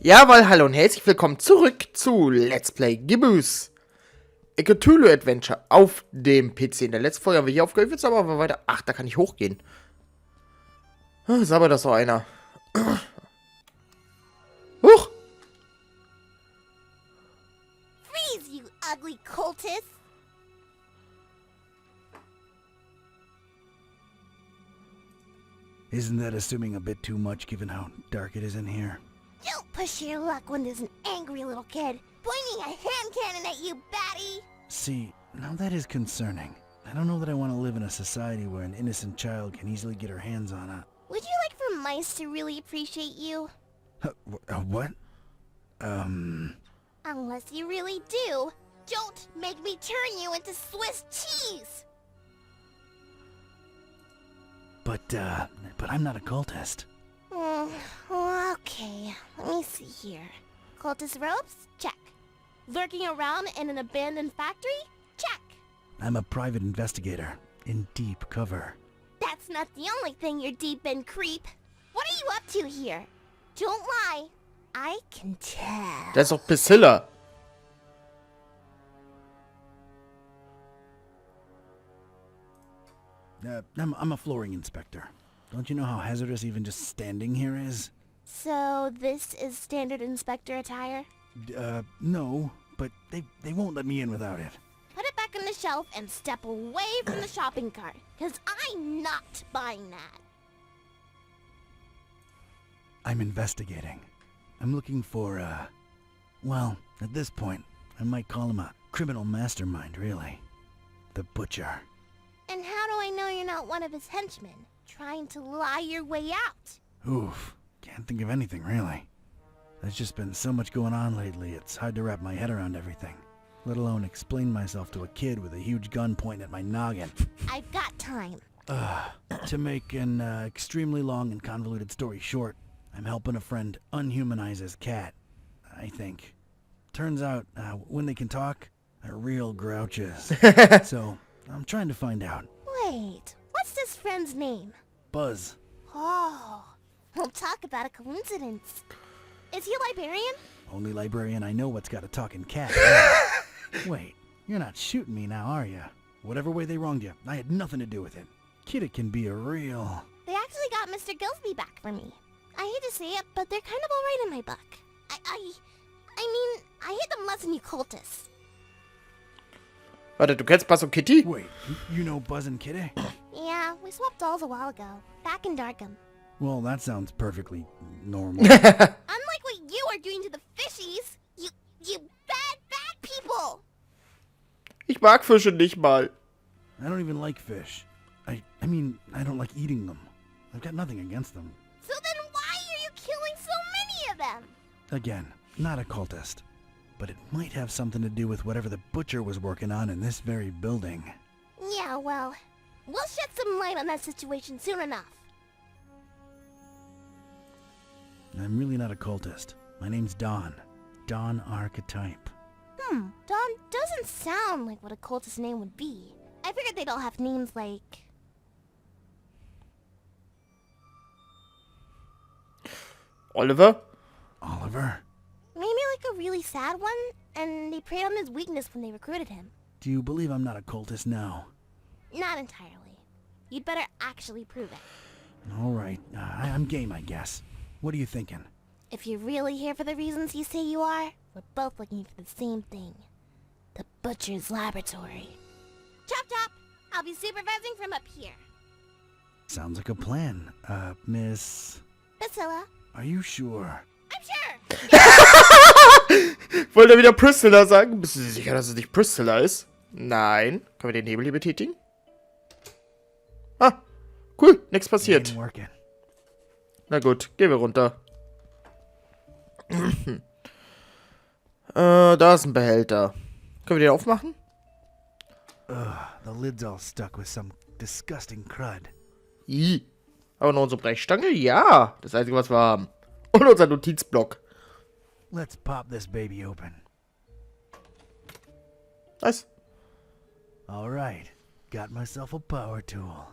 Jawohl, hallo und herzlich willkommen zurück zu Let's Play Gibbous. A Cthulhu Adventure auf dem PC. In der letzten Folge haben wir hier aufgehört, jetzt aber weiter. Ach, da kann ich hochgehen. Ist aber das so einer. Huch! Freeze, you ugly cultist! Isn't that assuming a bit too much given how dark it is in here? Don't push your luck when there's an angry little kid pointing a hand cannon at you, baddie! See, now that is concerning. I don't know that I want to live in a society where an innocent child can easily get her hands on a... Would you like for mice to really appreciate you? What? Unless you really do, don't make me turn you into Swiss cheese! But I'm not a cultist. Okay, let me see here. Cultist robes? Check. Lurking around in an abandoned factory? Check. I'm a private investigator, in deep cover. That's not the only thing you're deep in, creep. What are you up to here? Don't lie. I can tell. Das ist doch Priscilla. I'm a flooring inspector. Don't you know how hazardous even just standing here is? So this is standard inspector attire? No, but they won't let me in without it. Put it back on the shelf and step away from the shopping cart, because I'm not buying that. I'm investigating. I'm looking for, well, at this point, I might call him a criminal mastermind, really. The Butcher. And how do I know you're not one of his henchmen, trying to lie your way out? Oof, can't think of anything, really. There's just been so much going on lately, it's hard to wrap my head around everything. Let alone explain myself to a kid with a huge gun pointing at my noggin. I've got time. To make an extremely long and convoluted story short, I'm helping a friend unhumanize his cat, I think. Turns out, when they can talk, they're real grouches. So, I'm trying to find out. Wait, what's this friend's name? Buzz. Oh, we'll talk about a coincidence. Is he a librarian? Only librarian I know what's got a talking cat. Wait, you're not shooting me now, are you? Whatever way they wronged you, I had nothing to do with it. Kid, it can be a real... They actually got Mr. Gillsby back for me. I hate to say it, but they're kind of alright in my book. I mean, I hate them less than you cultists. Warte, du kennst Buzz und Kitty? Wait, you know Buzz and Kitty? Yeah, we swapped dolls a while ago, back in Darkham. Well, that sounds perfectly normal. Unlike what you are doing to the fishies, you bad people! Ich mag Fische nicht mal. I don't even like fish. I mean, I don't like eating them. I've got nothing against them. So then why are you killing so many of them? Again, not a cultist. But it might have something to do with whatever the Butcher was working on in this very building. Yeah, well, we'll shed some light on that situation soon enough. I'm really not a cultist. My name's Don. Don Archetype. Don doesn't sound like what a cultist name would be. I figured they'd all have names like... Oliver? Oliver? Maybe like a really sad one, and they preyed on his weakness when they recruited him. Do you believe I'm not a cultist now? Not entirely. You'd better actually prove it. All right, I'm game, I guess. What are you thinking? If you're really here for the reasons you say you are, we're both looking for the same thing. The Butcher's Laboratory. Chop chop! I'll be supervising from up here. Sounds like a plan. Miss... Priscilla. Are you sure? I'm sure! Wollte er wieder Priscilla sagen? Bist du dir sicher, dass es nicht Priscilla ist? Nein. Können wir den Hebel hier betätigen? Ah, cool. Nichts passiert. Ain't working. Na gut, gehen wir runter. Da ist ein Behälter. Können wir den aufmachen? The lid's all stuck with some disgusting crud. Ih. Aber noch unsere Brechstange? Ja. Das Einzige, was wir haben. Und unser Notizblock. Let's pop this baby open. Nice. All right, got myself a power tool.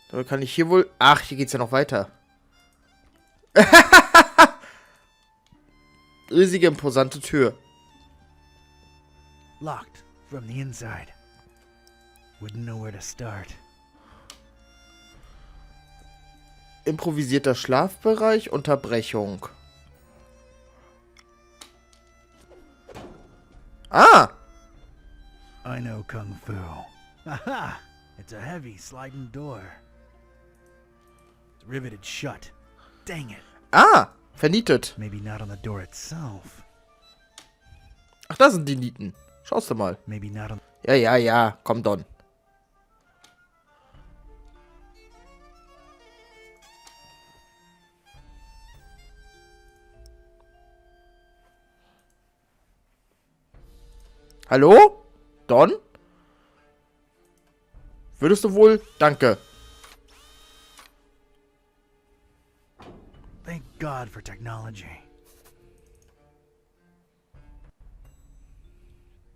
Dann kann ich hier wohl... Ach, hier geht's ja noch weiter. Riesige, imposante Tür. Locked from the inside. Wouldn't know where to start. Improvisierter Schlafbereich, Unterbrechung. Ah! I know Kung Fu. Aha! It's a heavy sliding door. It's riveted shut. Dang it. Ah! Vernietet. Maybe not on the door itself. Ach, da sind die Nieten. Schaust du mal. Maybe not on... Ja, ja, ja. Komm, Don. Hallo? Don? Würdest du wohl? Danke. Thank God for technology.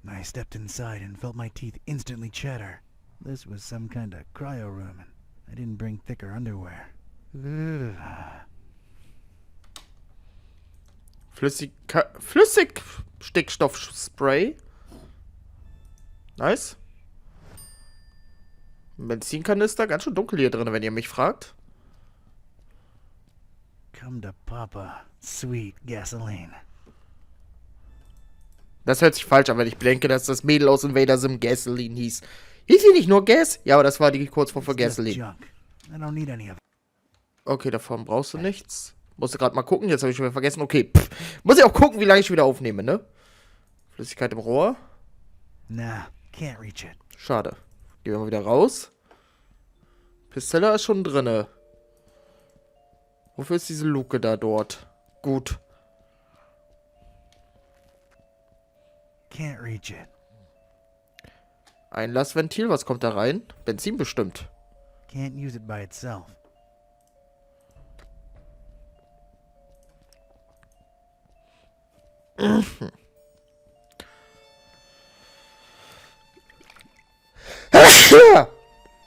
I stepped inside and felt my teeth instantly chatter. This was some kind of cryo room, and I didn't bring thicker underwear. Ugh. Flüssigstickstoffspray. Nice. Ein Benzinkanister. Ganz schön dunkel hier drin, wenn ihr mich fragt. Come to Papa, sweet gasoline. Das hört sich falsch an, wenn ich bedenke, dass das Mädel aus Invader Sim Gasoline hieß. Hieß sie nicht nur Gas? Ja, aber das war die Kurzform für Gasoline. Junk. I don't need any of it. Okay, davon brauchst du nichts. Musste gerade mal gucken, jetzt habe ich schon wieder vergessen. Okay, muss ich auch gucken, wie lange ich wieder aufnehme, ne? Flüssigkeit im Rohr. Nah, can't reach it. Schade. Gehen wir mal wieder raus. Pistella ist schon drinne. Wofür ist diese Luke da dort? Gut. Can't reach it. Einlassventil, was kommt da rein? Benzin bestimmt. Can't use it by itself.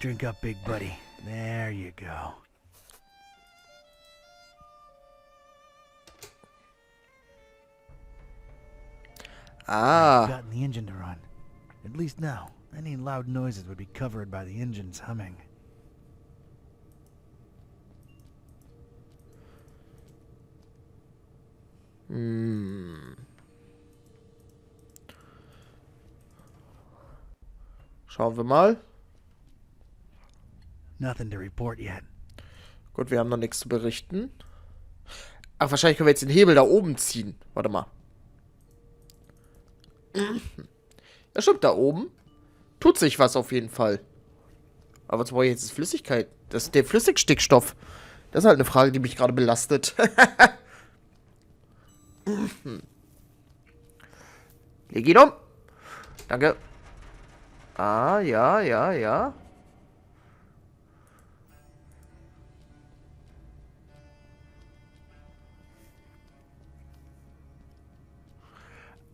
Drink up, big buddy. There you go. Ah. Gotten the engine to run. At least now, any loud noises would be covered by the engine's humming. Schauen wir mal. Nothing to report yet. Gut, wir haben noch nichts zu berichten. Ach, wahrscheinlich können wir jetzt den Hebel da oben ziehen. Warte mal. Ja, stimmt, da oben tut sich was auf jeden Fall. Aber was brauche ich jetzt? Flüssigkeit. Das ist der Flüssigstickstoff. Das ist halt eine Frage, die mich gerade belastet. Leg ihn um. Danke. Ah, ja, ja, ja.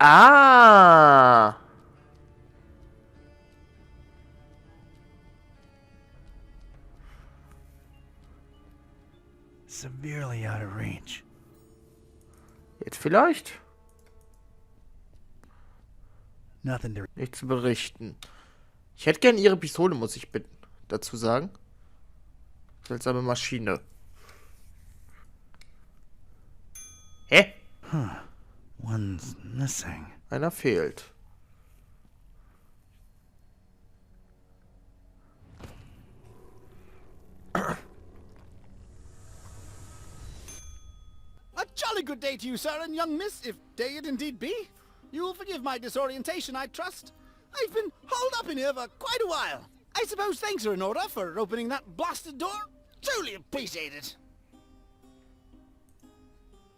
Ah. Severely out of range. Jetzt vielleicht? Nothing to... Nichts zu berichten. Ich hätte gern ihre Pistole, muss ich dazu sagen. Seltsame Maschine. Hä? Huh. One's missing. Einer fehlt. A jolly good day to you, sir and young miss, if day it indeed be. You will forgive my disorientation, I trust. I've been holed up in here for quite a while. I suppose thanks are in order for opening that blasted door. Truly appreciate it.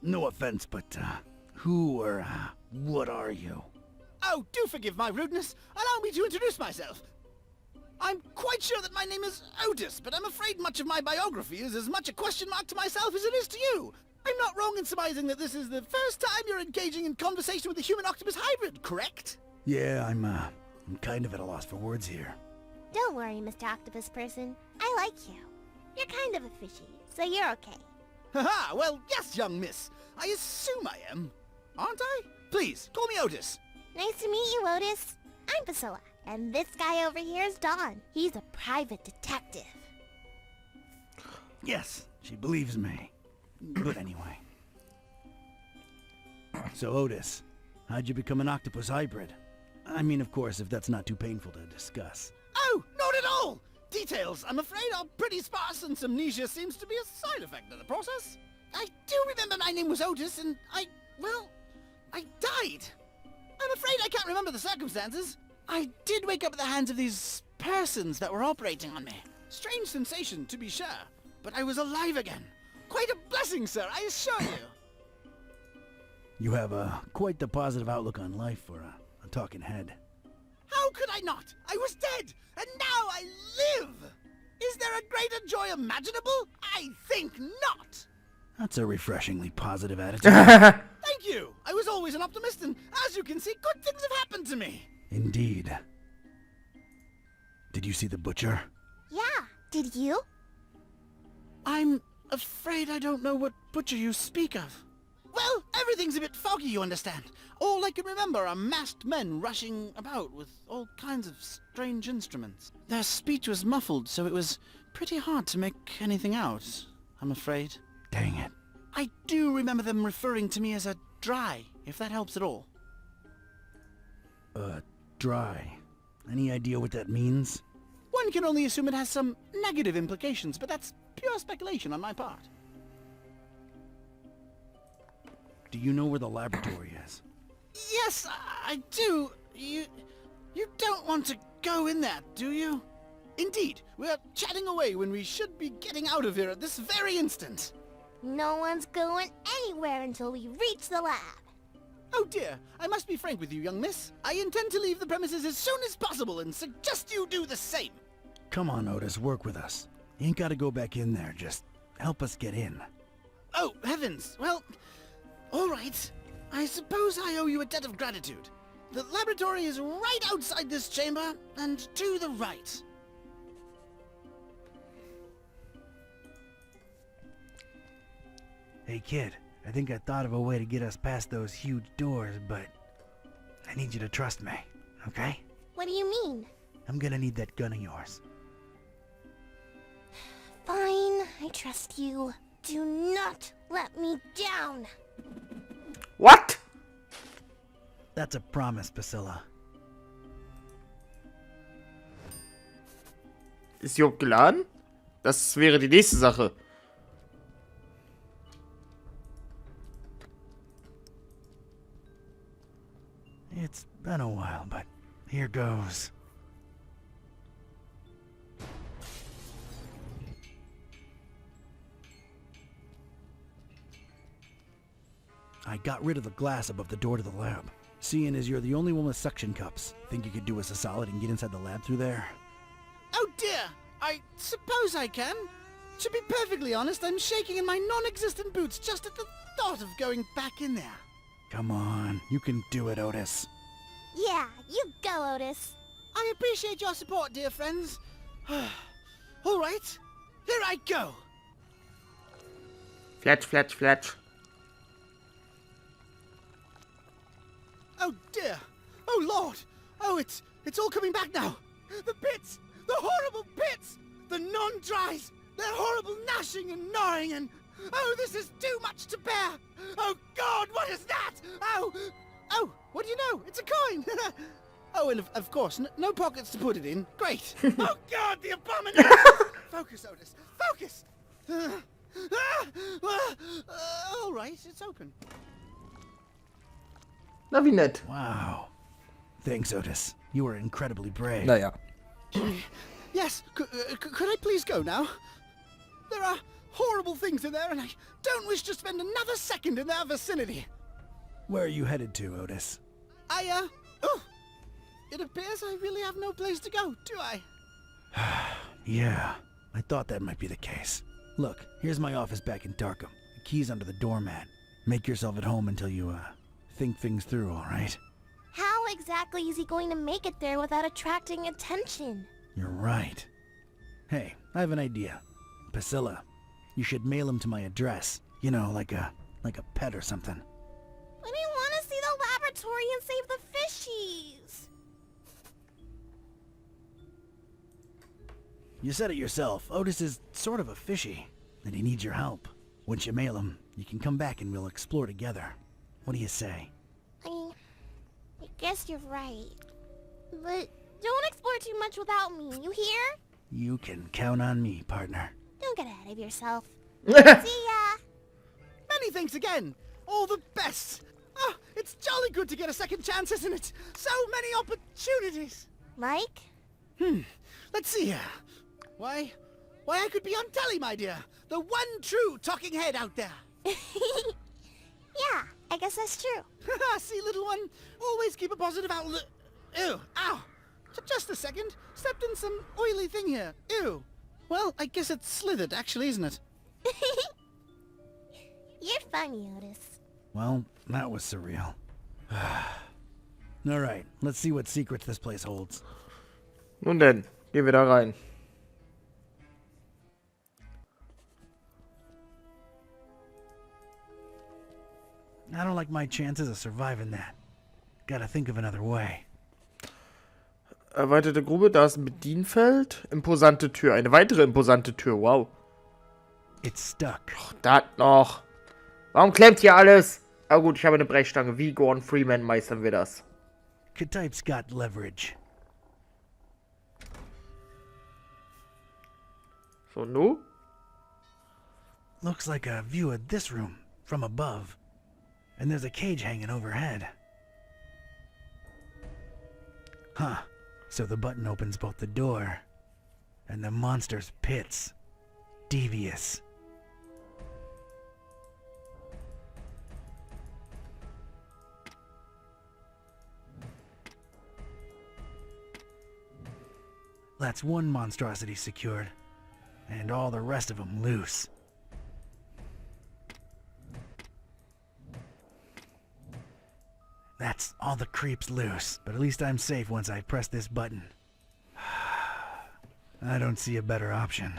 No offense, but, who or, what are you? Oh, do forgive my rudeness. Allow me to introduce myself. I'm quite sure that my name is Otis, but I'm afraid much of my biography is as much a question mark to myself as it is to you. I'm not wrong in surmising that this is the first time you're engaging in conversation with a human-octopus hybrid, correct? Yeah, I'm kind of at a loss for words here. Don't worry, Mr. Octopus Person. I like you. You're kind of a fishy, so you're okay. Haha, well, yes, young miss. I assume I am. Aren't I? Please, call me Otis. Nice to meet you, Otis. I'm Priscilla, and this guy over here is Don. He's a private detective. Yes, she believes me. But anyway. So Otis, how'd you become an octopus hybrid? I mean, of course, if that's not too painful to discuss. Oh, not at all! Details, I'm afraid, are pretty sparse, and amnesia seems to be a side effect of the process. I do remember my name was Otis, and I died. I'm afraid I can't remember the circumstances. I did wake up at the hands of these persons that were operating on me. Strange sensation, to be sure, but I was alive again. Quite a blessing, sir, I assure you. You have quite the positive outlook on life for a talking head. How could I not? I was dead, and now I live! Is there a greater joy imaginable? I think not! That's a refreshingly positive attitude. Thank you! I was always an optimist, and as you can see, good things have happened to me. Indeed. Did you see the butcher? Yeah, did you? I'm afraid I don't know what butcher you speak of. Well, everything's a bit foggy, you understand. All I can remember are masked men rushing about with all kinds of strange instruments. Their speech was muffled, so it was pretty hard to make anything out, I'm afraid. Dang it. I do remember them referring to me as a dry, if that helps at all. Dry. Any idea what that means? One can only assume it has some negative implications, but that's pure speculation on my part. Do you know where the laboratory is? Yes, I do. You don't want to go in there, do you? Indeed, we're chatting away when we should be getting out of here at this very instant. No one's going anywhere until we reach the lab. Oh dear, I must be frank with you, young miss. I intend to leave the premises as soon as possible and suggest you do the same. Come on, Otis, work with us. You ain't gotta go back in there, just help us get in. Oh, heavens. Well, all right. I suppose I owe you a debt of gratitude. The laboratory is right outside this chamber, and to the right. Hey kid, I think I thought of a way to get us past those huge doors, but I need you to trust me, okay? What do you mean? I'm gonna need that gun of yours. Fine, I trust you. Do not let me down. What? That's a promise, Priscilla. Ist die überhaupt geladen? Das wäre die nächste Sache. It's been a while, but here goes. I got rid of the glass above the door to the lab. Seeing as you're the only one with suction cups, think you could do us a solid and get inside the lab through there? Oh dear, I suppose I can. To be perfectly honest, I'm shaking in my non-existent boots just at the thought of going back in there. Come on, you can do it, Otis. Yeah, you go, Otis. I appreciate your support, dear friends. All right, here I go. Fletch, fletch, fletch. Oh dear! Oh Lord! Oh, it's all coming back now! The pits! The horrible pits! The non-dries! Their horrible gnashing and gnawing and... Oh, this is too much to bear! Oh God, what is that? Oh! Oh, what do you know? It's a coin! Oh, and of course, no pockets to put it in. Great! Oh God, the abomination! Focus, Otis! Focus! All right, it's open. Na, wie nett. Wow. Thanks, Otis. You were incredibly brave. Naja. Yes, could I please go now? There are horrible things in there, and I don't wish to spend another second in their vicinity. Where are you headed to, Otis? Oh! It appears I really have no place to go, do I? Yeah, I thought that might be the case. Look, here's my office back in Darkham. The key's under the doormat. Make yourself at home until you, think things through, all right? How exactly is he going to make it there without attracting attention? You're right. Hey, I have an idea. Priscilla. You should mail him to my address. You know, like a pet or something. I didn't want to see the laboratory and save the fishies. You said it yourself. Otis is sort of a fishy, and he needs your help. Once you mail him, you can come back and we'll explore together. What do you say? I mean, I guess you're right. But don't explore too much without me, you hear? You can count on me, partner. Don't get ahead of yourself. See ya! Many thanks again. All the best. Oh, it's jolly good to get a second chance, isn't it? So many opportunities. Mike? Let's see here. Why, I could be on telly, my dear. The one true talking head out there. Yeah, I guess that's true. See, little one, always keep a positive outlook. Ew, ow. Just a second. Stepped in some oily thing here. Ew. Well, I guess it's slithered, actually, isn't it? You're funny, Otis. Well, that was surreal. Alright, let's see what secrets this place holds. Nun denn, gehen wir da rein. I don't like my chances of surviving that. Gotta think of another way. Erweiterte Grube, da ist ein Bedienfeld. Imposante Tür, eine weitere imposante Tür, wow. It's stuck. Da noch. Warum klemmt hier alles? Aber gut, ich habe eine Brechstange. Wie Gordon Freeman meistern wir das? K-Type's got leverage. So, nu? Looks like a view of this room from above. And there's a cage hanging overhead. Huh. So the button opens both the door and the monster's pits. Devious. That's one monstrosity secured, and all the rest of them loose. That's all the creeps loose, but at least I'm safe once I press this button. I don't see a better option.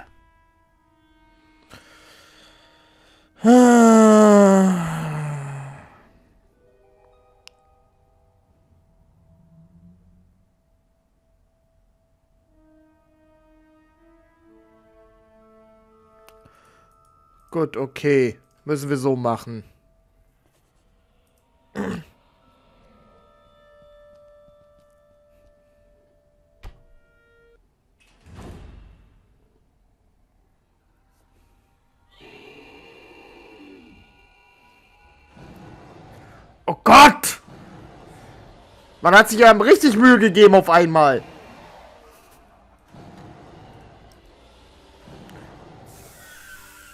Gut, okay. Müssen wir so machen. Oh Gott! Man hat sich ja richtig Mühe gegeben auf einmal.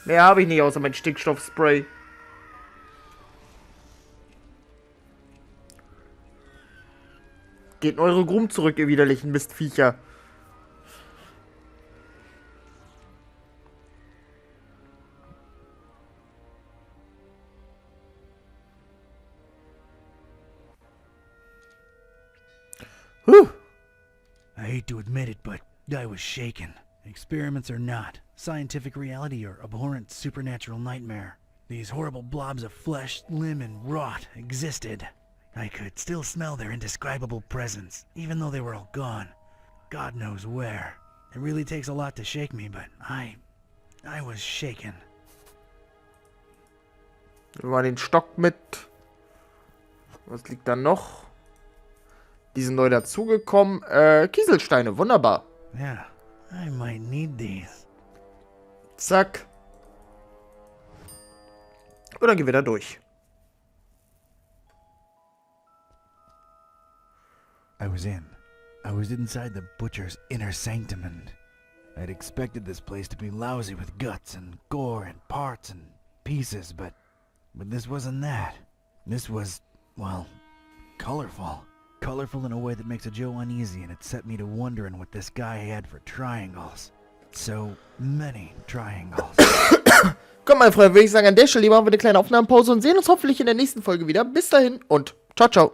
Mehr habe ich nicht außer mein Stickstoffspray. Geht in eure Gruben zurück, ihr widerlichen Mistviecher. I hate to admit it, but I was shaken. Experiments or not, scientific reality or abhorrent supernatural nightmare, these horrible blobs of flesh, limb, and rot existed. I could still smell their indescribable presence, even though they were all gone. God knows where. It really takes a lot to shake me, but I was shaken. Nehmen wir den Stock mit. Was liegt da noch? Die sind neu dazugekommen. Kieselsteine, wunderbar. Yeah, I might need these. Zack. Und dann gehen wir da durch. I was inside the butcher's inner sanctum, and I'd expected this place to be lousy with guts and gore and parts and pieces, but this wasn't that. This was, well, colorful. Colorful in a way that makes a Joe uneasy, and it set me to wondering what this guy had for triangles. So many triangles. Komm, meine Freunde, würde ich sagen, an der Stelle machen wir eine kleine Aufnahmepause und sehen uns hoffentlich in der nächsten Folge wieder. Bis dahin und ciao, ciao.